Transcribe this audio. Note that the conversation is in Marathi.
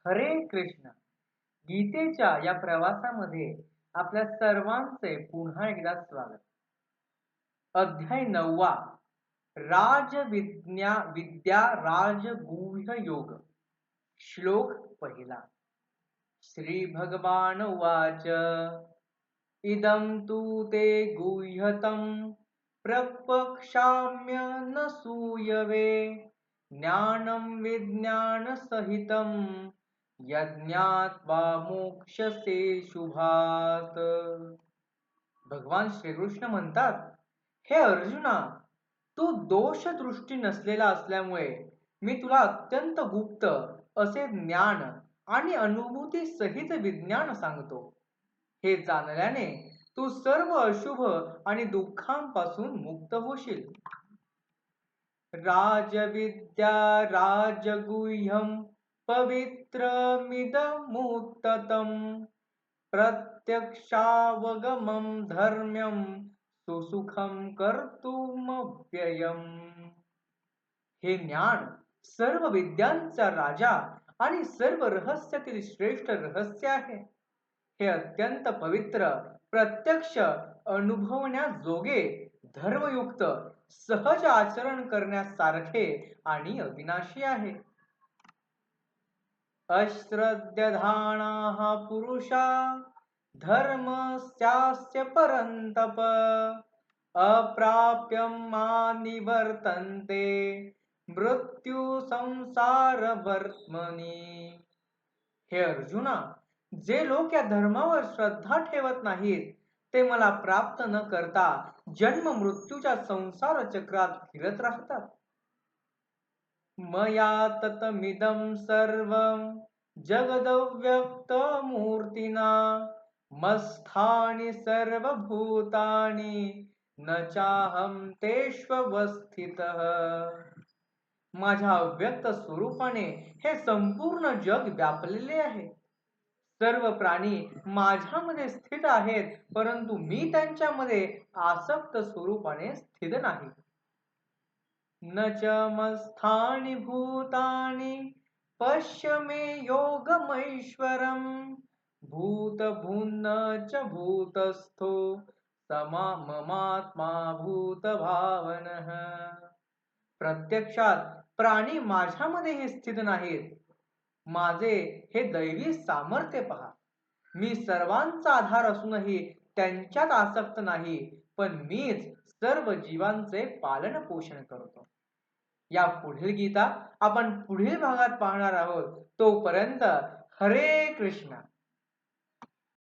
हरे कृष्ण. गीतेच्या या प्रवासामध्ये आपल्या सर्वांचे पुन्हा एकदा स्वागत. अध्याय 9वा. विद्या राजगुह्य योग. श्लोक पहिला. श्री भगवान उवाच. इदं तु ते गुह्यतं प्रवक्ष्याम्य न सूयवे ज्ञानं विज्ञानसहितं यज्ञात्वा मोक्षसे शुभात. भगवान श्रीकृष्ण म्हणतात, हे अर्जुना, तू दोषदृष्टी नसलेला असल्यामुळे मी तुला अत्यंत गुप्त असे ज्ञान आणि अनुभूती सहित विज्ञान सांगतो. हे जाणल्याने तू सर्व अशुभ आणि दुःखांपासून मुक्त होशील. राजविद्या राजगुह्यं पवित्रमिदमुत्ततं प्रत्यक्षावगमं धर्म्यं सुसुखं कर्तुमव्ययम्. हे ज्ञान सर्व विद्यांचा राजा आणि सर्व रहस्यातील श्रेष्ठ रहस्य आहे. हे अत्यंत पवित्र, प्रत्यक्ष अनुभवण्याजोगे, धर्मयुक्त, सहज आचरण करण्यासारखे आणि अविनाशी आहे. अश्रद्धधानाः पुरुषा धर्मस्यास्य परन्तप अप्राप्यं मा निवर्तन्ते मृत्यू संसारवर्त्मनि. हे अर्जुना, जे लोक या धर्मावर श्रद्धा ठेवत नाहीत ते मला प्राप्त न करता जन्म मृत्यूच्या संसार चक्रात फिरत राहतात. मया ततमिदं सर्वं जगदव्यक्तमूर्तिना मत्स्थानि सर्वभूतानि न चाहं तेष्वस्थितः. माझ्या अव्यक्त स्वरूपाने हे संपूर्ण जग व्यापलेले आहे. सर्व प्राणी माझ्यामध्ये स्थित आहेत, परंतु मी त्यांच्यामध्ये आसक्त स्वरूपाने स्थित नाही. न च मत्स्थानि भूतानि पश्य मे योगमैश्वरं भूतभुन्न च भूतस्थो ममात्मा भूतभावनः. प्रत्यक्षात प्राणी माझ्यामध्येही स्थित नाहीत. माझे हे दैवी सामर्थ्य पहा. मी सर्वांचा आधार असूनही त्यांच्यात आसक्त नाही, पण मीच सर्व जीवांचे पालन पोषण करतो. या पुढील गीता आपण पुढील भागात पाहणार आहोत. तोपर्यंत हरे कृष्ण.